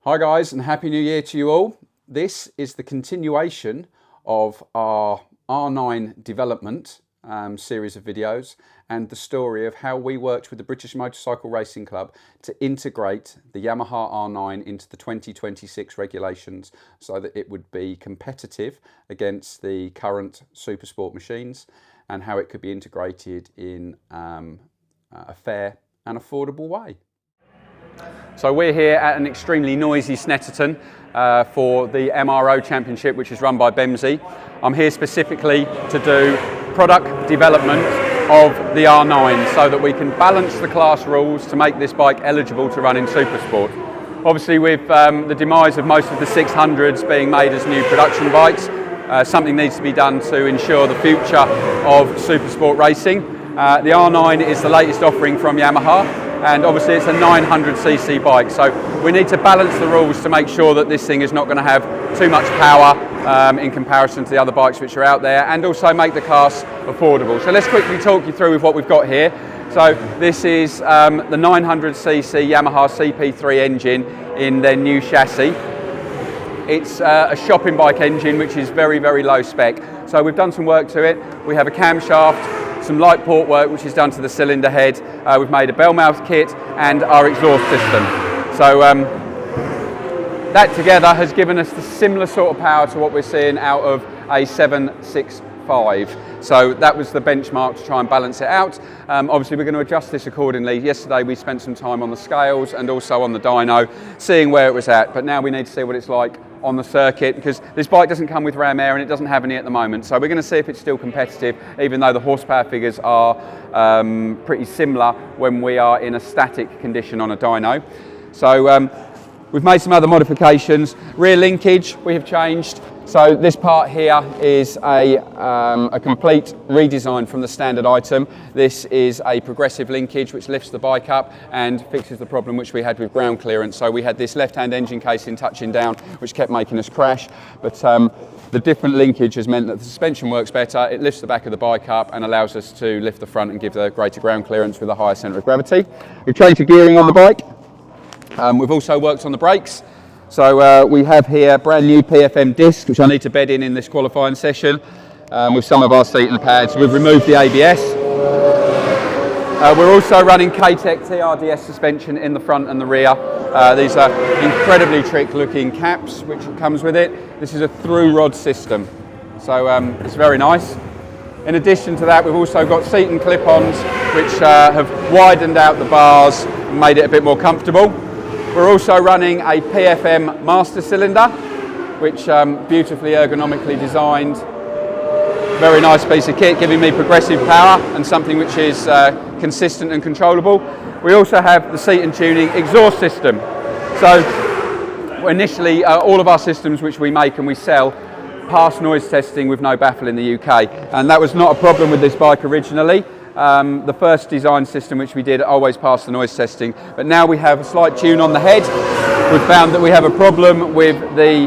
Hi guys, and Happy New Year to you all. This is the continuation of our R9 development series of videos and the story of how we worked with the British Motorcycle Racing Club to integrate the Yamaha R9 into the 2026 regulations so that it would be competitive against the current Supersport machines and how it could be integrated in a fair and affordable way. So we're here at an extremely noisy Snetterton for the MRO Championship, which is run by Bemsey. I'm here specifically to do product development of the R9 so that we can balance the class rules to make this bike eligible to run in Supersport. Obviously with the demise of most of the 600s being made as new production bikes, something needs to be done to ensure the future of Supersport racing. The R9 is the latest offering from Yamaha, and obviously it's a 900cc bike, so we need to balance the rules to make sure that this thing is not going to have too much power in comparison to the other bikes which are out there, and also make the class affordable. So let's quickly talk you through with what we've got here. So this is the 900cc Yamaha CP3 engine in their new chassis. It's a shopping bike engine which is very, very low spec. So we've done some work to it. We have a camshaft, some light port work which is done to the cylinder head. We've made a bell mouth kit and our exhaust system. So that together has given us the similar sort of power to what we're seeing out of a 765. So that was the benchmark to try and balance it out. Obviously we're going to adjust this accordingly. Yesterday we spent some time on the scales and also on the dyno, seeing where it was at, but now we need to see what it's like on the circuit, because this bike doesn't come with ram air and it doesn't have any at the moment. So we're going to see if it's still competitive, even though the horsepower figures are pretty similar when we are in a static condition on a dyno. So we've made some other modifications. Rear linkage we have changed. So this part here is a complete redesign from the standard item. This is a progressive linkage which lifts the bike up and fixes the problem which we had with ground clearance. So we had this left-hand engine casing touching down which kept making us crash, but the different linkage has meant that the suspension works better, it lifts the back of the bike up and allows us to lift the front and give the greater ground clearance with a higher centre of gravity. We've changed the gearing on the bike. We've also worked on the brakes. So we have here brand new PFM discs, which I need to bed in this qualifying session with some of our seat and pads. We've removed the ABS. We're also running K-Tech TRDS suspension in the front and the rear. These are incredibly trick looking caps which comes with it. This is a through rod system, so it's very nice. In addition to that, we've also got seat and clip-ons which have widened out the bars and made it a bit more comfortable. We're also running a PFM master cylinder, which beautifully ergonomically designed. Very nice piece of kit, giving me progressive power and something which is consistent and controllable. We also have the seat and tuning exhaust system. So initially, all of our systems which we make and we sell pass noise testing with no baffle in the UK, and that was not a problem with this bike originally. The first design system which we did always passed the noise testing, but now we have a slight tune on the head. We've found that we have a problem with the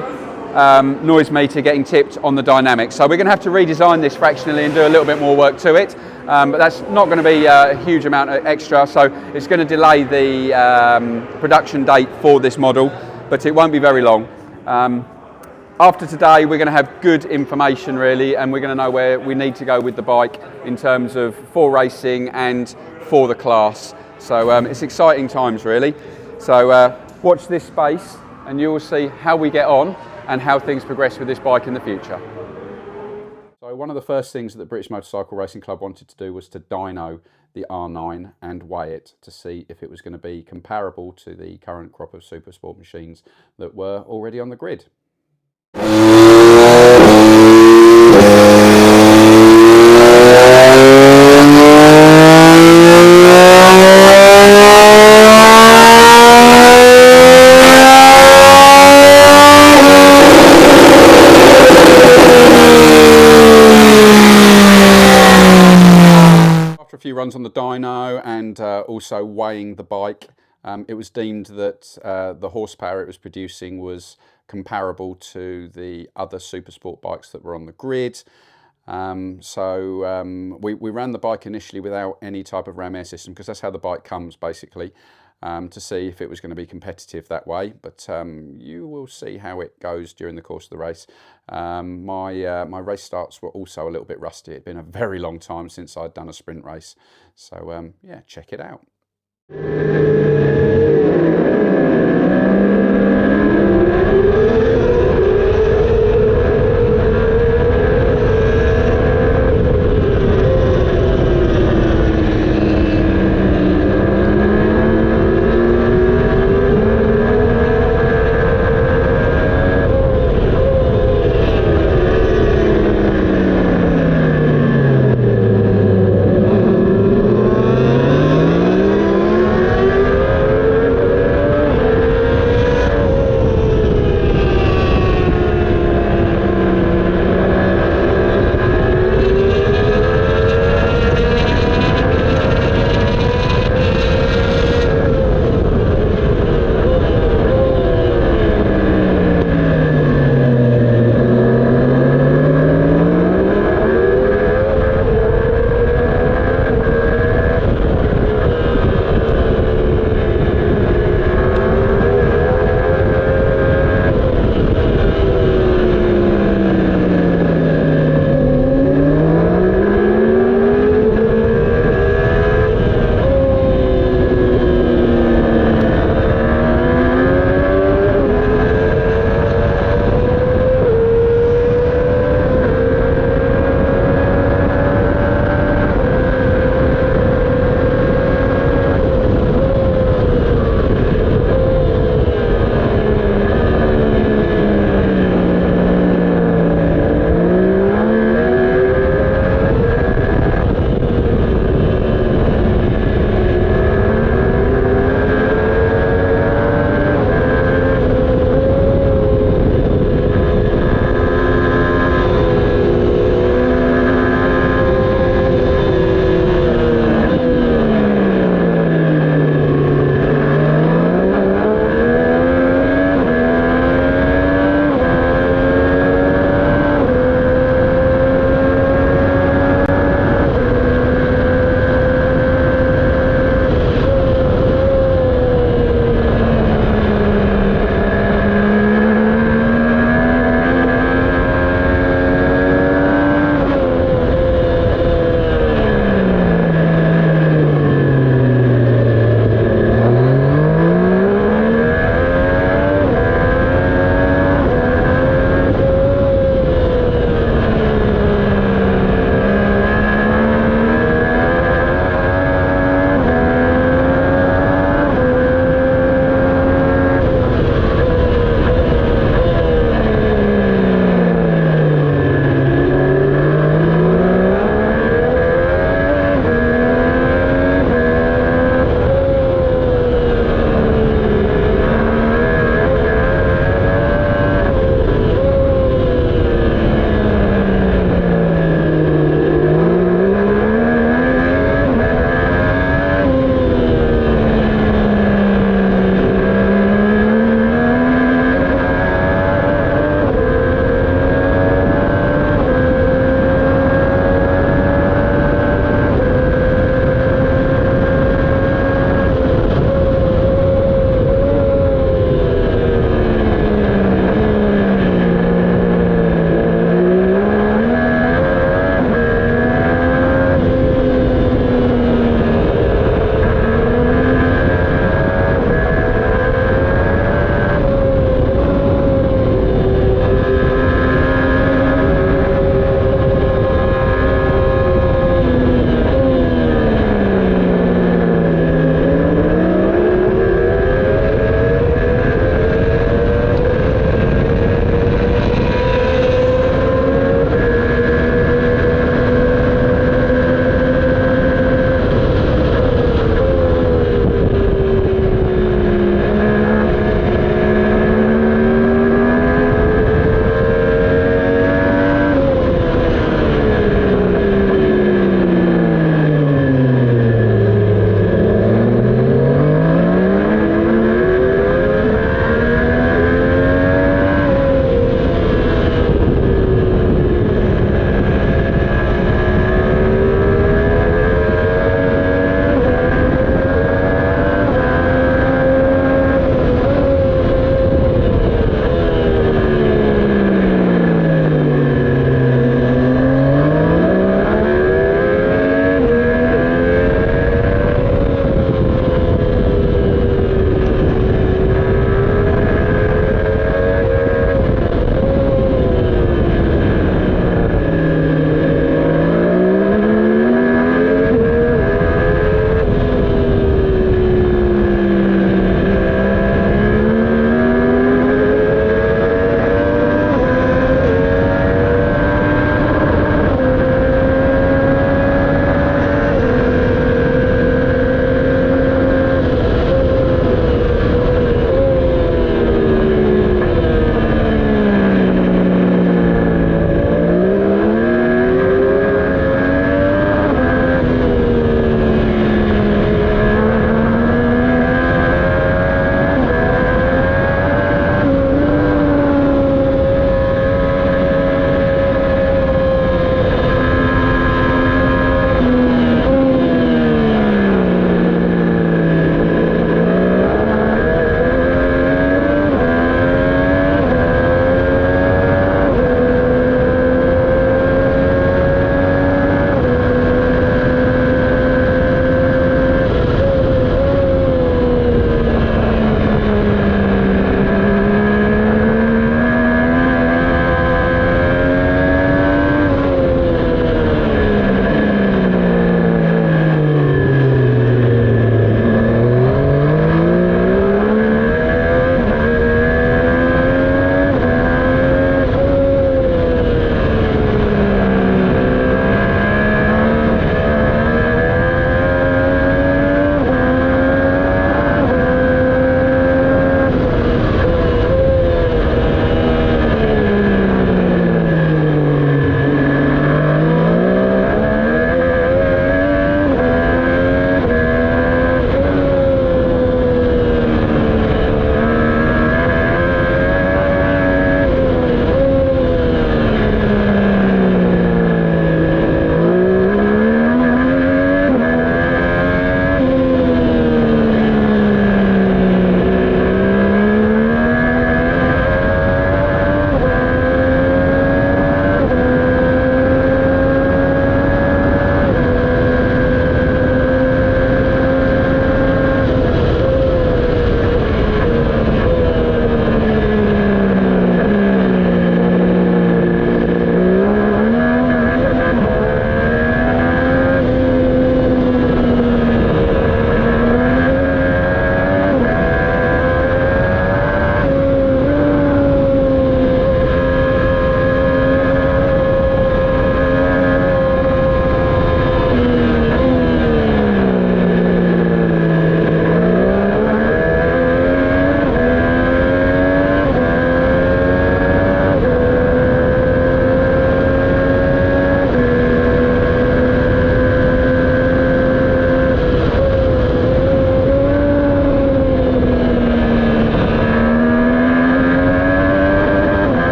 noise meter getting tipped on the dynamics, so we're going to have to redesign this fractionally and do a little bit more work to it, but that's not going to be a huge amount of extra, so it's going to delay the production date for this model, but it won't be very long. After today, we're going to have good information really, and we're going to know where we need to go with the bike in terms of for racing and for the class. So it's exciting times really. So watch this space and you will see how we get on and how things progress with this bike in the future. So one of the first things that the British Motorcycle Racing Club wanted to do was to dyno the R9 and weigh it to see if it was going to be comparable to the current crop of Supersport machines that were already on the grid. After a few runs on the dyno and also weighing the bike, it was deemed that the horsepower it was producing was comparable to the other Supersport bikes that were on the grid. We ran the bike initially without any type of ram air system because that's how the bike comes basically. to see if it was going to be competitive that way, but you will see how it goes during the course of the race. My race starts were also a little bit rusty. It'd been a very long time since I'd done a sprint race, so yeah, check it out.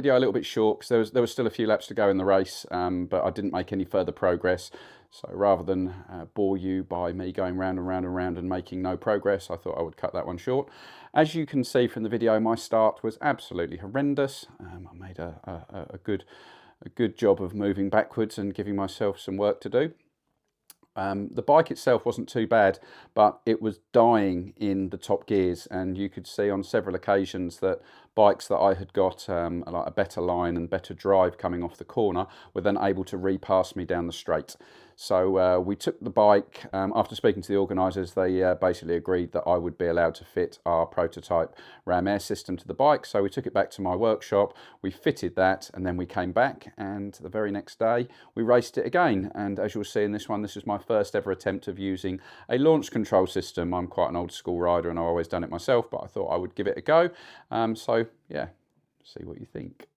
video a little bit short because there was still a few laps to go in the race, but I didn't make any further progress. So rather than bore you by me going round and round and round and making no progress, I thought I would cut that one short. As you can see from the video, my start was absolutely horrendous. I made a good job of moving backwards and giving myself some work to do. The bike itself wasn't too bad, but it was dying in the top gears, and you could see on several occasions that bikes that I had got like a better line and better drive coming off the corner were then able to repass me down the straight. So we took the bike, after speaking to the organisers, they basically agreed that I would be allowed to fit our prototype ram air system to the bike. So we took it back to my workshop, we fitted that, and then we came back, and the very next day we raced it again. And as you'll see in this one, this was my first ever attempt of using a launch control system. I'm quite an old school rider and I've always done it myself, but I thought I would give it a go. So yeah, see what you think.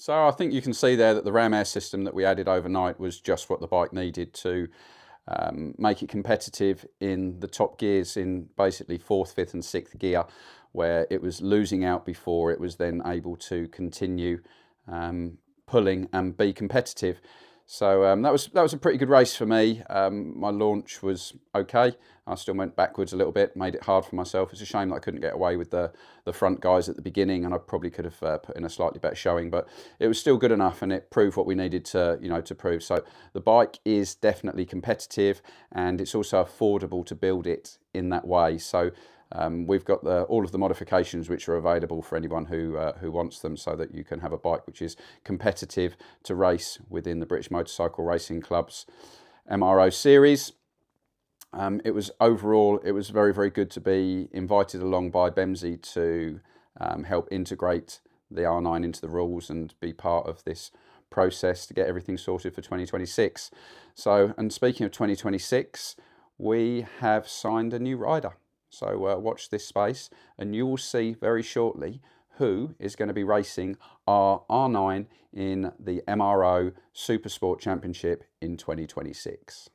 So I think you can see there that the ram air system that we added overnight was just what the bike needed to make it competitive in the top gears, in basically 4th, 5th and 6th gear, where it was losing out before it was then able to continue pulling and be competitive. So that was a pretty good race for me. My launch was okay. I still went backwards a little bit, made it hard for myself. It's a shame that I couldn't get away with the front guys at the beginning, and I probably could have put in a slightly better showing, but it was still good enough, and it proved what we needed to, to prove. So the bike is definitely competitive, and it's also affordable to build it in that way. So we've got all of the modifications which are available for anyone who wants them, so that you can have a bike which is competitive to race within the British Motorcycle Racing Club's MRO series. It was very, very good to be invited along by Bemsy to help integrate the R9 into the rules and be part of this process to get everything sorted for 2026. So, and speaking of 2026, we have signed a new rider. So watch this space and you will see very shortly who is going to be racing our R9 in the MRO Supersport Championship in 2026.